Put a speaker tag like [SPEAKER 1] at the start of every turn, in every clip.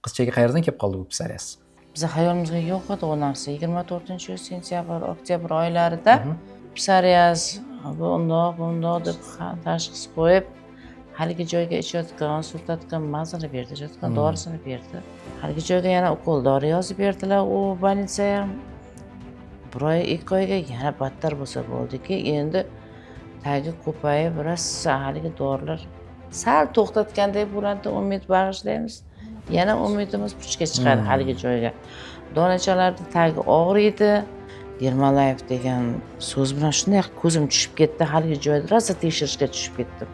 [SPEAKER 1] Qizchaga qayerdan kelib qoldi bu pissariyasi?
[SPEAKER 2] Biza hayolimizga yo'q edi u narsa. 24-sentyabr, oktyabr oylarida pissariyaz bundoq deb tashxis qo'yib, haligi joyga ichayotgan, surtatgan mazani berdi, ichayotgan dorisini berdi. Haligi joyga yana ukol dori yozib berdilar. U больница ham 1 oy, 2 oyga yana battar bo'lsa bo'ldiki, endi tagi ko'payib, rosa haligi dorilar sal to'xtatgandek bo'ladi, umid bag'ishlaymiz. Yana umidimiz puchga chiqadi haligi joyga. Donachalarda tagi og'riydi. Dermalayev degan so'z bilan shunday ko'zim tushib ketdi, haligi joyda rosa tekshirishga tushib ketdim.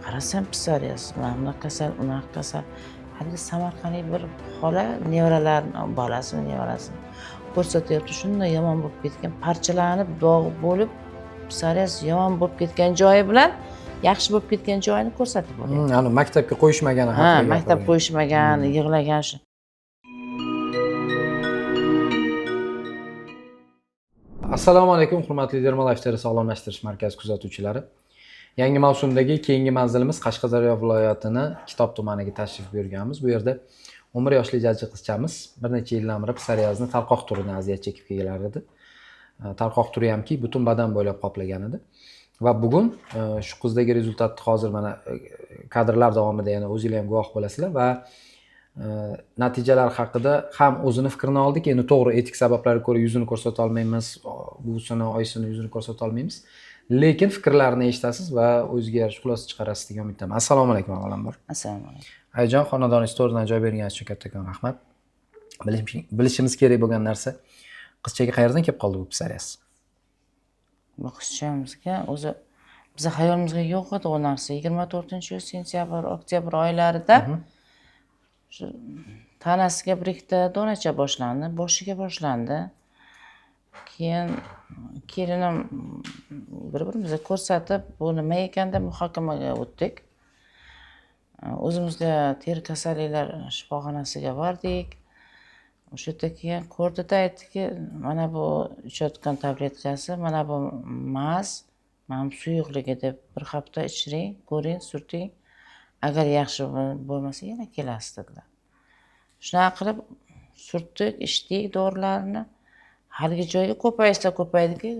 [SPEAKER 2] Qarasam pissariyaz, mana bunaqa kasal, unaqa kasal. Haligi Samarqandlik bir xola nevaralarning bolasini, nevarasini ko'rsatyapti. Shunday yomon bo'lib ketgan, parchalanib, dog' bo'lib, pissariyaz yomon bo'lib ketgan joyi bilan yaxshi bo'lib ketgan joyini ko'rsatib boryapti.
[SPEAKER 1] Ana maktabga qo'yishmagani haqida.
[SPEAKER 2] Ha, maktab qo'yishmagan, yig'lagan shu.
[SPEAKER 1] Assalomu alaykum, hurmatli Dermalayev teri sog'lomlashtirish markazi kuzatuvchilari. Yangi mavsumdagi keyingi manzilimiz Qashqadaryo viloyatining Kitob tumaniga tashrif buyurganmiz. Bu yerda 11 yoshli jajji qizchamiz bir necha yildan beri pissariyazni tarqoq turidan aziyat chekib kelgan edi. Tarqoq turi hamki butun badan bo'ylab qoplagan edi. Va bugun shu qizdagi rezultatni hozir mana kadrlar davomida yana o'zingizlar ham guvoh bo'lasizlar va natijalar haqida ham o'zini fikrini oldik. Endi to'g'ri etik sabablarga ko'ra yuzini ko'rsata olmaymiz, buvisini, oyisini yuzini ko'rsata olmaymiz. Lekin fikrlarini eshitasiz va o'zingizga yarasha xulosa chiqarasiz degan umiddaman. Assalomu alaykum avvalambor.
[SPEAKER 2] Assalomu alaykum.
[SPEAKER 1] Ayajon, xonadon istoriyadan joy berganingiz uchun kattakon rahmat. Bilishimiz kerak bo'lgan narsa, qizchaga qayerdan kelib qoldi bu pissariyasi?
[SPEAKER 2] Bu qizchamizga o'zi biza hayolimizga yo'q edi u narsa. 24-sentyabr, oktyabr oylarida shu tanasiga bir ikkita donacha boshlandi, boshiga boshlandi. Keyin kelinim bir-birimizga ko'rsatib, bu nima ekan deb muhokamaga o'tdik. O'zimizga teri kasalliklar shifoxonasiga bordik. O'sha yerda keyin ko'rdida aytdiki, mana bu ichayotgan tabletkasi, mana bu maz, mana bu suyuqligi deb bir hafta ichiring, ko'ring, surting. Agar yaxshi bo'lmasa yana kelasiz dedilar. Shunaqa qilib surtdik, ichdik dorilarni. Haligi joyga ko'paysa ko'paydiki,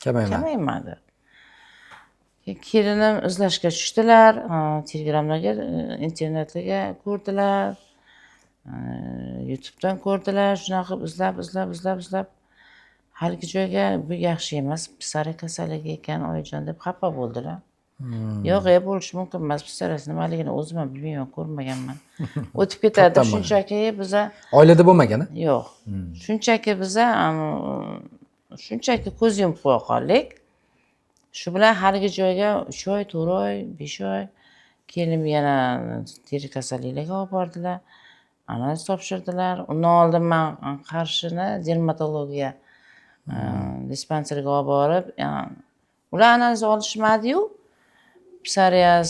[SPEAKER 2] kamaymadi. Kelinim izlashga tushdilar, Telegramdagi, internetga ko'rdilar, YouTubedan ko'rdilar, shunaqa qilib izlab haligi joyga bu yaxshi emas, pissariya kasalligi ekan oyijon deb xafa bo'ldilar. Yo'q, bo'lishi mumkin emas, pissariyasi nimaligini o'zim ham bilmayman, ko'rmaganman. O'tib ketadi, shunchaki biza
[SPEAKER 1] oilada bo'lmagan-a?
[SPEAKER 2] Yo'q. Shunchaki biza shunchaki ko'z yumib qo'ya qoldik. Shu bilan haligi joyga 3 oy, 4 oy, 5 oy kelim yana teri kasalliklarga olib bordilar. Analiz topshirdilar. Undan oldin men Qarshini dermatologiya dispanseriga olib borib, ular analiz olishmadi-yu, pissariyaz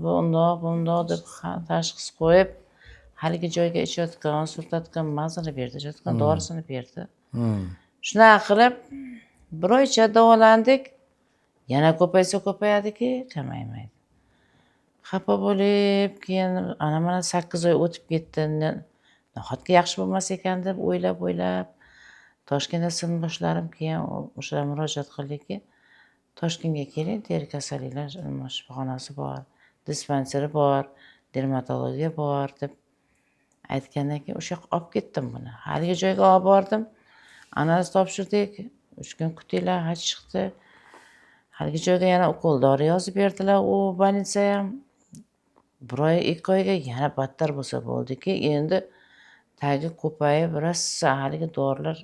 [SPEAKER 2] bundoq deb tashxis qo'yib, haligi joyga ichayotgan, surtatgan mazani berdi, ichayotgan dorisini berdi. Shunaqa qilib 1 oycha davolandik. Yana ko'paysa ko'payadiki, kamaymaydi. Xafa bo'lib, keyin mana 8 oy o'tib ketdi. Nahotki yaxshi bo'lmas ekan deb o'ylab Toshkentda sinfdoshlarim keyin o'shalar murojaat qildiki, Toshkentga keling, teri kasalliklar shifoxonasi bor, dispanseri bor, dermatologiya bor deb aytgandan keyin o'sha yoqqa olib ketdim buni. Haligi joyga olib bordim. Analiz topshirdik. 3 kun kutinglar, haj chiqdi. Haligi joyga yana ukol dori yozib berdilar. U больница ham 1 oy, 2 oyga yana battar bo'lsa bo'ldiki, endi tagi ko'payib, rosa haligi dorilar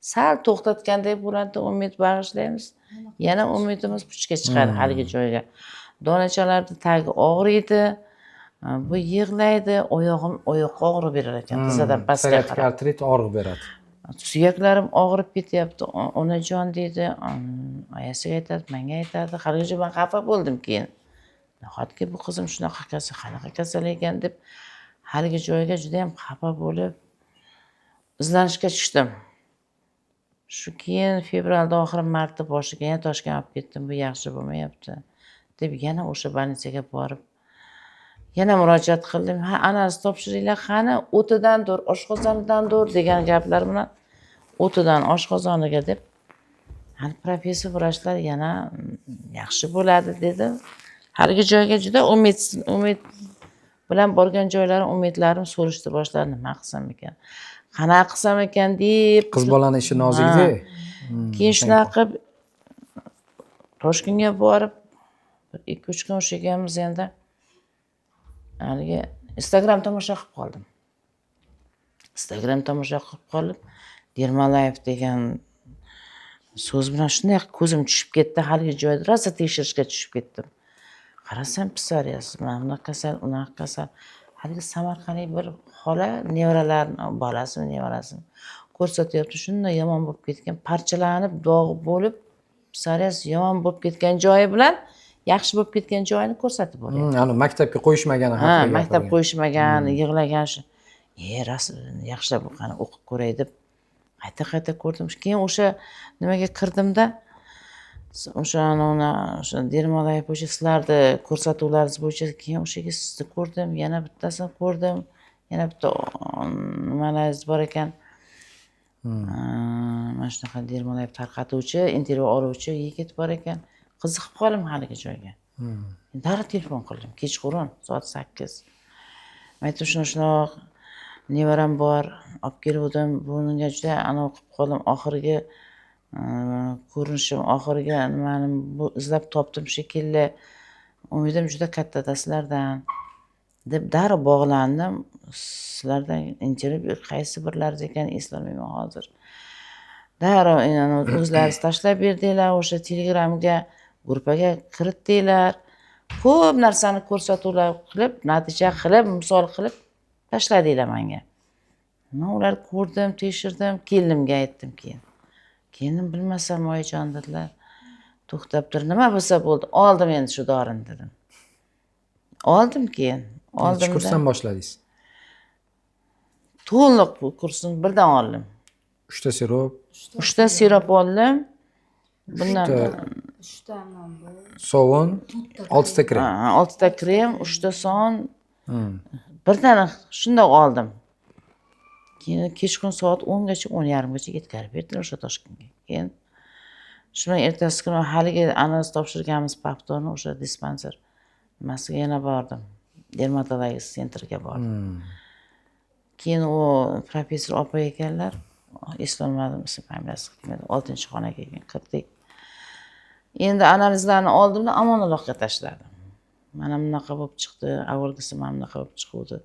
[SPEAKER 2] sal to'xtatgandek bo'ladi, umid bag'ishlaymiz. Yana umidimiz puchga chiqadi haligi joyga. Donachalarda tagi og'riydi, bu yig'laydi, oyoqqa og'riq berar ekan, tizadan pastga qarab.
[SPEAKER 1] Artrit og'riq beradi.
[SPEAKER 2] Suyaklarim og'rib ketyapti, onajon deydi, oyasiga aytadi, menga aytadi. Haligacha men xafa bo'ldim keyin. Nahotki bu qizim shunaqa qanaqa kasal ekan deb haligi joyga juda ham xafa bo'lib izlanishga tushdim. Shu keyin fevralda oxiri martda boshiga yana Toshkentga olib ketdim, bu yaxshi bo'lmayapti deb yana o'sha больницаga borib yana murojaat qildim. Ha, analiz topshiringlar, qani o'tidandir, oshqozonidandir degan gaplar bilan o'tidan oshqozoniga deb hali professor vrachlar yana yaxshi bo'ladi dedi. Haligi joyga juda umid bilan borgan joylarim, umidlarim so'rishdi boshladi. Nima qilsam ekan? Qanaqa qilsam ekan deb.
[SPEAKER 1] Qiz bolaning ishi nozikda.
[SPEAKER 2] Keyin shunaqa qilib Toshkentga borib 2-3 kun o'sha ekanmiz endi. Haligi Instagram tomosha qilib qoldim. Instagram tomosha qilib qolib, Dermalayev degan so'z bilan shunday ko'zim tushib ketdi. Haligi joyda rosa tekshirishga tushib ketdim. Qarasam psoriaz, mana bunaqa kasal, unaqa kasal. Haligi Samarqandlik bir xola nevaralarini, bolasini, nevarasini ko'rsatyapti. Shunday yomon bo'lib ketgan, parchalanib, dog'i bo'lib, psoriaz yomon bo'lib ketgan joyi bilan yaxshi bo'lib ketgan joyini ko'rsatib bo'lyapti.
[SPEAKER 1] Ani maktabga qo'yishmagani
[SPEAKER 2] Ha, maktab qo'yishmagan, yig'lagan shu. Yaxshilab qani o'qib ko'ray deb qayta ko'rdim. Keyin o'sha nimaga kirdimda o'sha Dermalayev bo'yicha sizlarni ko'rsatuvlaringiz bo'yicha keyin o'shaga sizni ko'rdim, yana bittasini ko'rdim. Yana bitta nimalaringiz bor ekan. Mana shunaqa Dermalayev tarqatuvchi, intervyu oluvchi yigit bor ekan. Qiziqib qoldim haligi joyga. Darrov telefon qildim, kechqurun soat 8. Aytdim shunaqa nevaram bor, olib keluvdim. Bunga juda anov qilib qoldim. Oxirgi ko'rinishim, oxirgi nimani izlab topdim shekilli. Umidim juda katta sizlardan deb darrov bog'landim. Sizlardan intervyu qaysi birlaringiz ekan eslolmayman hozir. Darrov o'zlaringiz tashlab berdinglar, o'sha Telegramga, gruppaga kiritdinglar. Ko'p narsani ko'rsatuvlar qilib, natija qilib, misol qilib tashladinglar menga. Men ularni ko'rdim, tekshirdim, kelinimga aytdim keyin. Kelinim bilmasam oyijon dedilar. To'xtab tur, nima bo'lsa bo'ldi. Oldim endi shu dorini dedim. Oldim keyin.
[SPEAKER 1] Oldim. Kursdan boshladingiz.
[SPEAKER 2] To'liq kursini birdan oldim.
[SPEAKER 1] 3 ta sirop.
[SPEAKER 2] 3 ta sirop oldim. Bundan
[SPEAKER 3] 3 ta non bu.
[SPEAKER 1] Sovun, 6 ta krem.
[SPEAKER 2] 6 ta krem, 3 ta son. Birdan shundoq oldim. Keyin kechqurun soat 10 gacha, 10:30 gacha yetkazib berdilar o'sha Toshkentga. Keyin shundan ertasi kuni haligi analiz topshirganmiz Paftorni o'sha dispanser nimasiga yana bordim. Dermatologik sentrga bordim. Keyin u professor opa ekanlar, eslolmadim ism familiyasi, 6-xonaga kirdik. Endi analizlarni oldimda Amonullohga tashladim. Mana bunaqa bo'lib chiqdi, avvalgisi mana bunaqa bo'lib chiquvdi.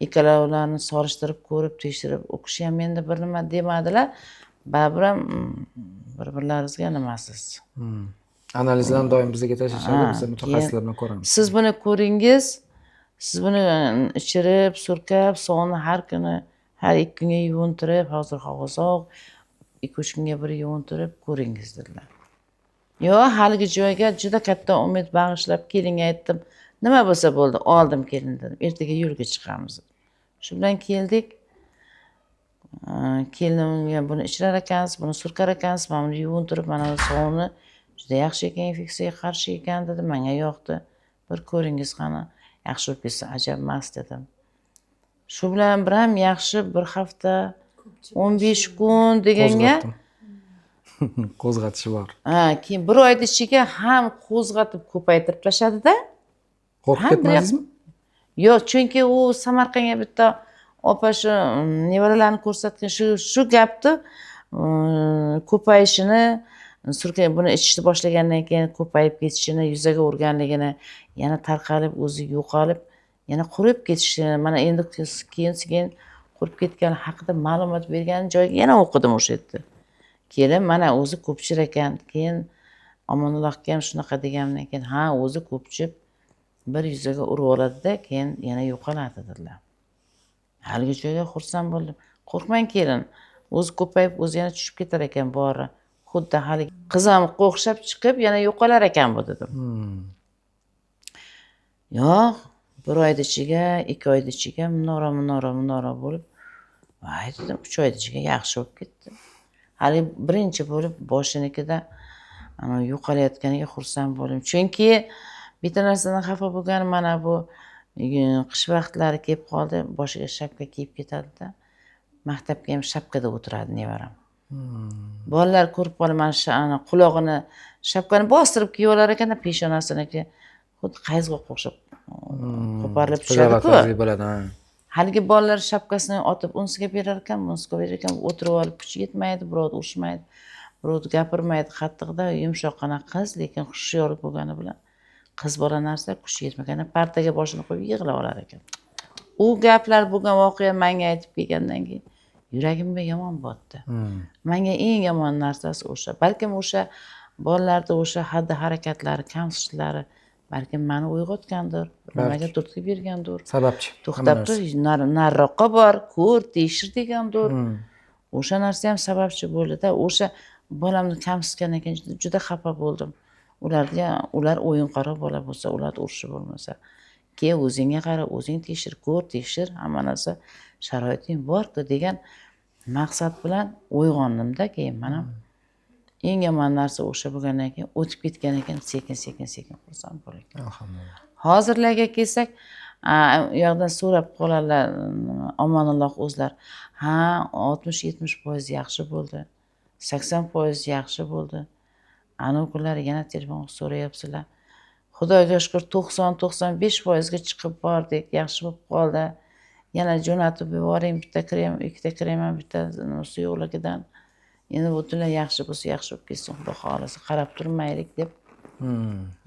[SPEAKER 2] Ikkalovlarini solishtirib ko'rib, tekshirib o'qish ham endi bir nima demadilar. Baribir ham bir-birlaringizga nimasiz.
[SPEAKER 1] Analizlarni doim bizga tashlashadi, biz mutaxassislar bilan ko'ramiz.
[SPEAKER 2] Siz buni ko'ringiz, siz buni ichirib, surkab, sog'ni har kuni, har 2 kunga yuvintirib, hozir havo sovuq, 2-3 kunga bir yuvintirib ko'ringiz dedilar. Yo'q, haligi joyga juda katta umid bag'ishlab kelinga aytdim. Nima bo'lsa bo'ldi, oldim kelin dedim. Ertaga yo'lga chiqamiz. Shu bilan keldik. Kelinimga buni ichirar ekansiz, buni surkar ekansiz, mana buni yuvintirib, mana bu sovunni juda yaxshi ekan, infeksiyaga qarshi ekan dedi. Menga yoqdi. Bir ko'ringiz qani, yaxshi bo'lib ketsa ajab emas dedim. Shu bilan bir ham yaxshi bir hafta 15 kun deganga
[SPEAKER 1] Qo'zg'atishi bor.
[SPEAKER 2] Keyin 1 oyda ichiga ham qo'zg'atib ko'paytirib tashladida.
[SPEAKER 1] Qo'rqib ketmadingizmi?
[SPEAKER 2] Yo'q, chunki u Samarqandga bitta opa shu nevaralarni ko'rsatgan shu gapni ko'payishini, buni ichishni boshlagandan keyin ko'payib ketishini, yuzaga urganligini, yana tarqalib, o'zi yo'qolib, yana qurib ketishini, mana endi keyin qurib ketgani haqida ma'lumot bergan joyga yana o'qidim o'sha yerda. Keyin mana o'zi ko'pchir ekan, keyin Omonullohga ham shunaqa degandan keyin ha, o'zi ko'pchib bir yuzaga urib oladida, keyin yana yo'qoladi dedilar. Haligi joyga xursand bo'ldim. Qo'rqmang kelin. O'zi ko'payib, o'zi yana tushib ketar ekan bori. Xuddi hali qizim qo'xshab chiqib, yana yo'qolar ekan bu dedim. Yo'q, 1 oyda ichiga, 2 oyda ichiga minora bo'lib, voy dedim, 3 oyda ichiga yaxshi bo'lib ketdi. Hali birinchi bo'lib boshinikida yo'qolayotganiga xursand bo'ldim. Chunki bitta narsadan xafa bo'lganim mana bu qish vaqtlari kelib qoldi, boshiga shapka kiyib ketadi-da. Maktabga ham shapkada o'tiradi nevaram. Bolalar ko'rib qolib mana shu qulog'ini shapkani bostirib kiyib olar ekan, peshonasiniga xuddi qayzg'oqqa o'xshab qo'parilib tushadi-ku.
[SPEAKER 1] bo'ladi, ha.
[SPEAKER 2] Haligi bolalar shapkasini otib unsiga berar ekan, bunsiga berar ekan, o'tirib olib kuchi yetmaydi, birovni urishmaydi, birovni gapirmaydi, qattiqda yumshoqqina qiz, lekin hushyor bo'lgani bilan qiz bola narsa kuchi yetmaganda partaga boshini qo'yib yig'lab olar ekan. U gaplar bo'lgan voqea menga aytib kelgandan keyin yuragimga yomon botdi. Menga eng yomon narsasi o'sha. Balkim o'sha bolalarda o'sha xatti harakatlari, kamsitishlar balkim meni uyg'otgandir, nimaga turtki bergandir.
[SPEAKER 1] Sababchi.
[SPEAKER 2] To'xtab tur, nariroqqa bor, ko'r, tekshir degandir. O'sha narsa ham sababchi bo'ldi-da. O'sha bolamni kamsitgandan keyin juda xafa bo'ldim. Ular o'yinqaro bola bo'lsa, ularni urishi bo'lmasa, keyin o'zingga qara, o'zing tekshir, ko'r, tekshir, hamma narsa sharoiting bor-ku degan maqsad bilan uyg'ondimda. Keyin mana eng yomon narsa o'sha bo'lgandan keyin o'tib ketgandan keyin sekin xursand bo'laman.
[SPEAKER 1] Alhamdulillah.
[SPEAKER 2] Hozirlarga kelsak, u yoqdan so'rab qoladilar, omonilloh o'zlar. Ha, 60-70% yaxshi bo'ldi. 80% yaxshi bo'ldi. Ana kunlar yana telefon so'rayapsizlar. Xudoga shukr 90-95% ga chiqib bordik, yaxshi bo'lib qoldi. Yana jo'natib yuboring, bitta krem, ikkita krem ham bitta suyuqligidan. Endi butunlay yaxshi bo'lsa, yaxshi bo'lib ketsin, Xudo xolasa, qarab turmaylik deb.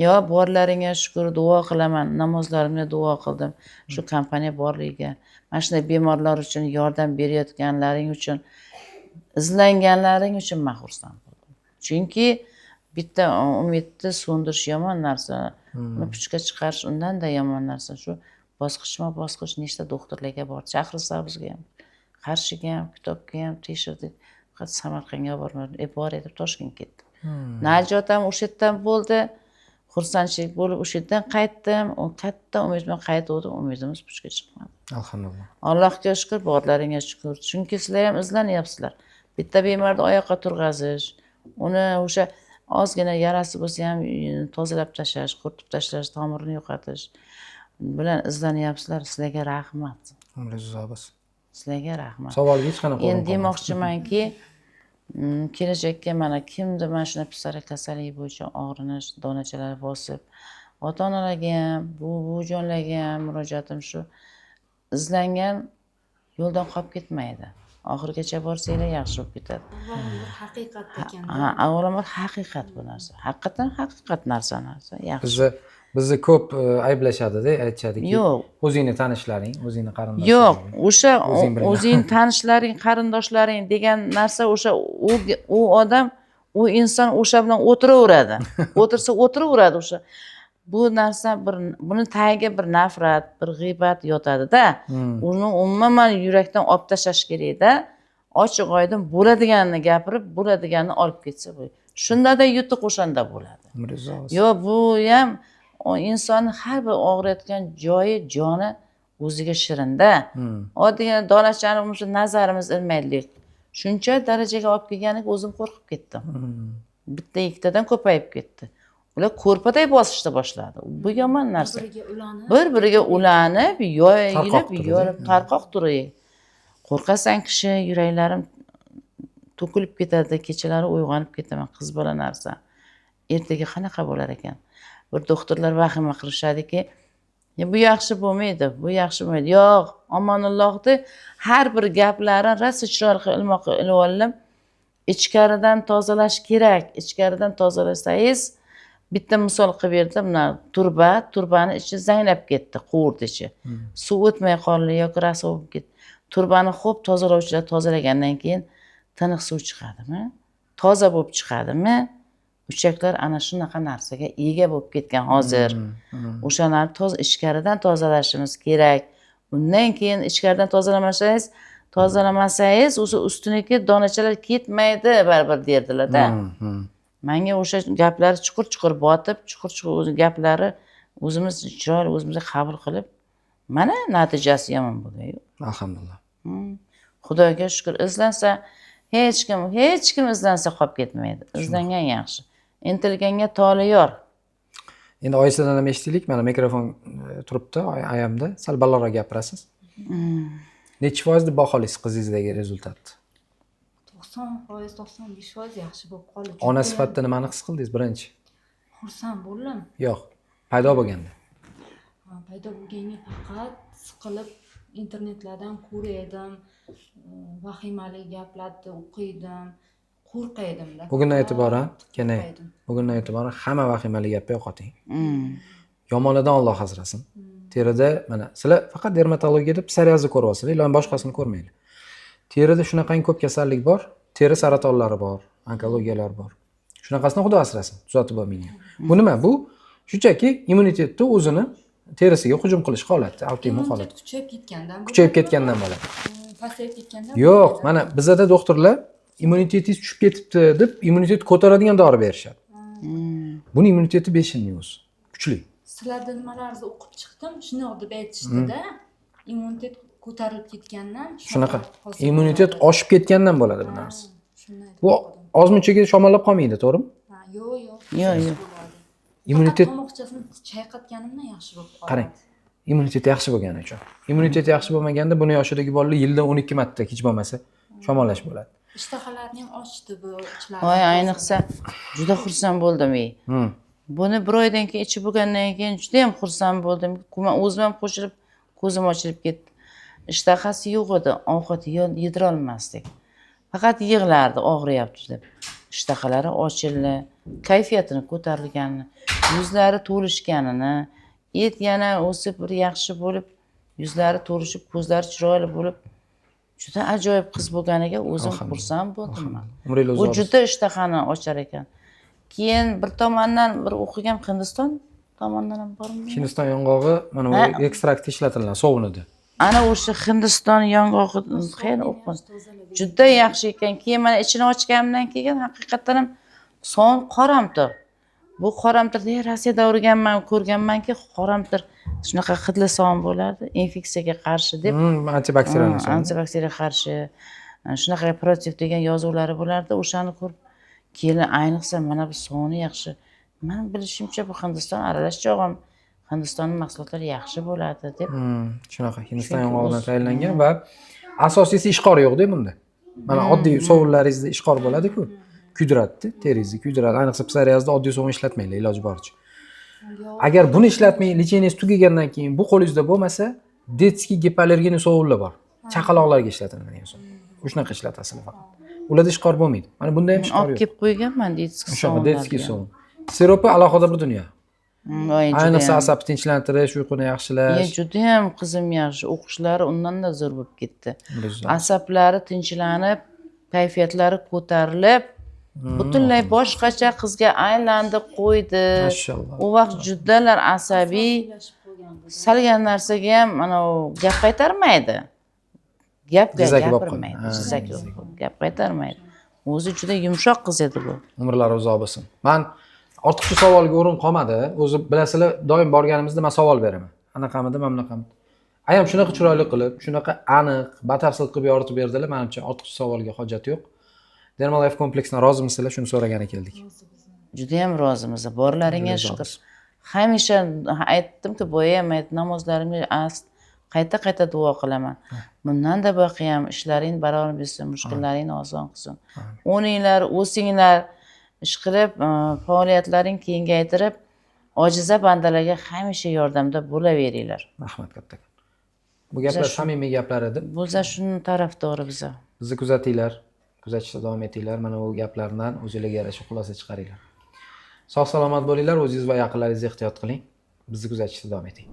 [SPEAKER 2] Yo, borlaringga shukr, duo qilaman. Namozlarimga duo qildim. Shu kompaniya borligiga, mana shunday bemorlar uchun yordam berayotganlaring uchun, izlanganlaring uchun men xursand bo'ldim. Chunki bitta umidni so'ndirish yomon narsa. Uni puchga chiqarish undan-da yomon narsa. Shu bosqichma-bosqich nechta doktorlarga bordi. Shahrisabzga ham, Qarshiga ham, Kitobga ham tekshirdik. Faqat Samarqandga bormadim. Bor edi, Toshkentga ketdim. Najot ham o'sha yerdan bo'ldi. Xursandchilik bo'lib o'sha yerdan qaytdim. U katta umid bilan qaytdim, umidimiz puchga chiqmadi.
[SPEAKER 1] Alhamdulillah.
[SPEAKER 2] Allohga shukr, borlaringga shukr. Chunki sizlar ham izlanyapsizlar. Bitta bemorni oyoqqa turg'azish, uni o'sha ozgina yarasi bo'lsa ham tozalab tashlash, quritib tashlash, tomirini yo'qotish bilan izlanyapsizlar. Sizlarga rahmat.
[SPEAKER 1] Umringiz
[SPEAKER 2] Sizlarga rahmat.
[SPEAKER 1] Savolga hech qanaqa
[SPEAKER 2] Endi demoqchimanki, kelajakka mana kimdir mana shuna pissariya kasalligi bo'yicha og'rinish, donachalar bosib, ota-onalarga ham, buvijonlarga ham murojaatim shu. Izlangan yo'ldan qolib ketmaydi. Oxirigacha borsanglar yaxshi bo'lib ketadi.
[SPEAKER 3] Avvalambor haqiqat ekan.
[SPEAKER 2] Avvalambor haqiqat bu narsa. Haqiqatan haqiqat narsa. Yaxshi.
[SPEAKER 1] Bizni ko'p ayblashadi-da, aytishadiki,
[SPEAKER 2] Yo'q.
[SPEAKER 1] o'zingni tanishlaring, o'zingni qarindoshlaring.
[SPEAKER 2] Yo'q, o'sha o'zing tanishlaring, qarindoshlaring degan narsa o'sha u odam, u inson o'sha bilan o'tiraveradi. O'tirsa o'tiraveradi o'sha. Bu narsa buni tagiga bir nafrat, bir g'iybat yotadi-da. Uni umuman yurakdan olib tashlash kerak-da. Ochiq oydin bo'ladiganini gapirib, bo'ladiganini olib ketsa bo'ladi. Shunda-da yutuq o'shanda bo'ladi. Yo'q, bu ham insonning har bir og'riyotgan joyi, joni o'ziga shirinda. Oddiygina donachani umumda nazarimiz ilmaydi. Shuncha darajaga olib kelganiga o'zim qo'rqib ketdim. Bitta ikkitadan ko'payib ketdi. Ular ko'rpaday bosishni boshladi. Bu yomon narsa. Bir-biriga ulanib, yorib, tarqoq turib. Qo'rqasan kishi, yuraklarim to'kilib ketadi, kechalari uyg'onib ketaman, qiz bola narsa. Ertaga qanaqa bo'lar ekan? Bir doktorlar vahima qilishadiki, bu yaxshi bo'lmaydi, bu yaxshi bo'lmaydi. Yo'q, omonillohni har bir gaplarini rosa chiroyli ilmoqqa ilib oldim. Ichkaridan tozalash kerak. Ichkaridan tozalasangiz, bitta misol qilib berdim, mana turbani ichi zanglab ketdi, quvurdi ichi. Suv o'tmay qoldi yoki rosa bo'lib ketdi. Turbani xo'p tozalovchilar tozalagandan keyin tiniq suv chiqadimi? Toza bo'lib chiqadimi? Uchaklar ana shunaqa narsaga ega bo'lib ketgan hozir. O'shalarni ichkaridan tozalashimiz kerak. Undan keyin ichkaridan tozalamasangiz, o'sha ustuniki donachalar ketmaydi baribir derdilar-da. Menga o'sha gaplar chuqur-chuqur botib, chuqur-chuqur o'z gaplari o'zimiz chiroyli o'zimizga qabul qilib, mana natijasi yomon bo'lgan.
[SPEAKER 1] Alhamdulillah.
[SPEAKER 2] Xudoga shukr, izlansa hech kim izlansa qolib ketmaydi. Izlangan yaxshi. Intilganga toli yor.
[SPEAKER 1] Endi oyisidan ham eshitdik, mana mikrofon turibdi, ayamda. Sal balandroq gapirasiz. Necha foiz deb baholaysiz qizingizdagi rezultatni?
[SPEAKER 3] 90%, 95% yaxshi bo'lib qoldi.
[SPEAKER 1] Ona sifatida nimani his qildingiz birinchi?
[SPEAKER 3] Xursand bo'ldim.
[SPEAKER 1] Yo'q, paydo bo'lganda.
[SPEAKER 3] Paydo bo'lganga faqat siqilib internetlardan ko'rardim, vahimali gaplarni o'qiydim, qo'rqaydim-da.
[SPEAKER 1] Bugundan e'tiboran, keling.
[SPEAKER 3] qo'rqaydim.
[SPEAKER 1] Bugundan e'tiboran hamma vahimali gapga yo'qoting. Yomonidan Alloh asrasin. Terida mana sizlar faqat dermatologiyaga psoriazni ko'ryapsizlar, iloyim boshqasini ko'rmanglar. Terida shunaqangi ko'p kasallik bor, teri saratonlari bor, onkologiyalar bor. Shunaqasini Xudo asrasin, tuzatib bo'lmaydi. Bu nima? Bu shunchaki immunitetni o'zini terisiga hujum qilish holati, autoimmun holat.
[SPEAKER 3] Kuchayib ketgandan
[SPEAKER 1] Kuchayib ketgandan bo'ladi.
[SPEAKER 3] pasayib ketgandan
[SPEAKER 1] Yo'q, mana bizda doktorlar immunitetingiz tushib ketibdi deb immunitet ko'taradigan dori berishadi. Buni immuniteti 5 yilning o'zi. Kuchli.
[SPEAKER 3] sizlarda nimalarni o'qib chiqdim, shuni deb aytishdida, immunitet ko'tarilib ketgandan
[SPEAKER 1] Shunaqa.
[SPEAKER 3] hosil
[SPEAKER 1] Immunitet
[SPEAKER 3] bo'ladi.
[SPEAKER 1] oshib ketgandan bo'ladi bu narsa.
[SPEAKER 3] Shunday.
[SPEAKER 1] Bu ozmunchaga shamollab qolmaydi, to'g'rimi?
[SPEAKER 3] Yo'q, yo'q.
[SPEAKER 2] Yo'q,
[SPEAKER 3] yaxshi
[SPEAKER 2] yo'q.
[SPEAKER 3] bo'ladi.
[SPEAKER 1] Immunitet
[SPEAKER 3] Faqat tomoqchasini chayqatganimdan yaxshi bo'lib qoldi.
[SPEAKER 1] qarang. Immunitet yaxshi bo'lgani uchun. Immunitet yaxshi bo'lmaganda buni yoshidagi bolalar yilda 12 marta hech bo'lmasa shamollash bo'ladi.
[SPEAKER 3] Ishtahalarni ham ochdi bu ichlar.
[SPEAKER 2] Voy, ayniqsa juda xursand bo'ldim. Buni bir oydan keyin ichib bo'lgandan keyin juda ham xursand bo'ldim. Men o'zim ham qo'shilib ko'zim ochilib ketdi. Ishtahasi yo'q edi, ovqat yedira olmasdik. Faqat yig'lardi, og'riyapti deb. Ishtahalari ochildi, kayfiyatini ko'tarilganini, yuzlari to'lishganini, et yana o'sib bir yaxshi bo'lib, yuzlari to'lishib, ko'zlari chiroyli bo'lib, juda ajoyib qiz bo'lganiga o'zim xursand bo'ldim.
[SPEAKER 1] Umringiz
[SPEAKER 2] U
[SPEAKER 1] uzoq.
[SPEAKER 2] juda ishtahani ochar ekan. Keyin bir tomondan bir o'qigan Hindiston tomonidan ham bormi?
[SPEAKER 1] Hindiston yong'og'i mana bu ekstrakti ishlatiladi, sovunida.
[SPEAKER 2] Ana o'sha Hindiston yong'og'i xeyr o'qin. Juda yaxshi ekan. Keyin mana ichini ochganimdan keyin haqiqatan ham son qoramtir. Bu qoramtir Rossiyada o'rganman, ko'rganmanki, qoramtir shunaqa hidli son bo'lardi, infeksiyaga qarshi deb.
[SPEAKER 1] Antibakterial son.
[SPEAKER 2] Antibakteriya qarshi shunaqa protiv degan yozuvlari bo'lardi. O'shani ko'rib keyin ayniqsa mana bu soni yaxshi. Men bilishimcha bu Hindiston aralash chog'im. Hindistonning mahsulotlari yaxshi bo'ladi deb.
[SPEAKER 1] Shunaqa Hindiston yong'og'idan tayyorlangan va asosiysi ishqor yo'q-da bunda. Mana oddiy sovunlaringizda ishqor bo'ladi-ku. Kuydiradi, teringizni kuydiradi. Ayniqsa psoriazda oddiy sovun ishlatmanglar iloji boricha. Agar buni ishlatmay, licheniyaz tugagandan keyin bu qo'lingizda bo'lmasa, detskiy gipoallergeniya sovunlar bor. Chaqaloqlarga ishlatiladigan sovun. Shunaqa ishlatasizlar faqat. Ularda ishqor bo'lmaydi. Mana bunda ham ishqor
[SPEAKER 2] Olib
[SPEAKER 1] yo'q.
[SPEAKER 2] kelib qo'yganman detskiy
[SPEAKER 1] O'sha detskiy sovun. Siropi alohida bir dunyo. Ayniqsa
[SPEAKER 2] Ayniqsa
[SPEAKER 1] asabni tinchlantirish, uyquni yaxshilash.
[SPEAKER 2] juda ham qizim yaxshi, o'qishlari undan-da zo'r bo'lib ketdi. Asablari tinchlanib, kayfiyatlari ko'tarilib, butunlay boshqacha qizga aylandi, qo'ydi.
[SPEAKER 1] Mashalloh.
[SPEAKER 2] U vaqt judalar asabiy, salgan narsaga ham mana gap qaytarmaydi.
[SPEAKER 1] Jizaki bo'lib
[SPEAKER 2] Gapirmaydi,
[SPEAKER 1] qoldi.
[SPEAKER 2] jizaki bo'lib qoldi, gap qaytarmaydi. O'zi juda yumshoq qiz edi bu.
[SPEAKER 1] Umrlari uzoq bo'lsin. Men ortiqcha savolga o'rin qolmadi. O'zi bilasizlar, doim borganimizda men savol beraman. Anaqamidi, mana bunaqamidi. Ayam shunaqa chiroyli qilib, shunaqa aniq, batafsil qilib yoritib berdilar. Menimcha ortiqcha savolga hojat yo'q. Dermalife kompleksidan rozimisizlar? Shuni so'ragani keldik.
[SPEAKER 2] Juda ham rozimiz. Borlaringga shukr. Hamisha aytdimki, boya ham namozlarimga qayta duo qilaman. Bundan-da baqiyam ishlaring barobar bo'lsin, mushkullaring oson qilsin. O'ninglar, o'singlar ish qilib, faoliyatlaring kengaytirib, ojiza bandalarga hamisha yordamda bo'laveringlar.
[SPEAKER 1] Rahmat kattakon. Bu gaplar samimiy gaplar edi.
[SPEAKER 2] Biza shuni tarafdori biza.
[SPEAKER 1] Bizni kuzatinglar, kuzatishda davom etinglar. Mana bu gaplardan o'zingizga yarasha xulosa chiqaringlar. Sog' salomat bo'linglar, o'zingiz va yaqinlaringizni ehtiyot qiling. Bizni kuzatishda davom eting.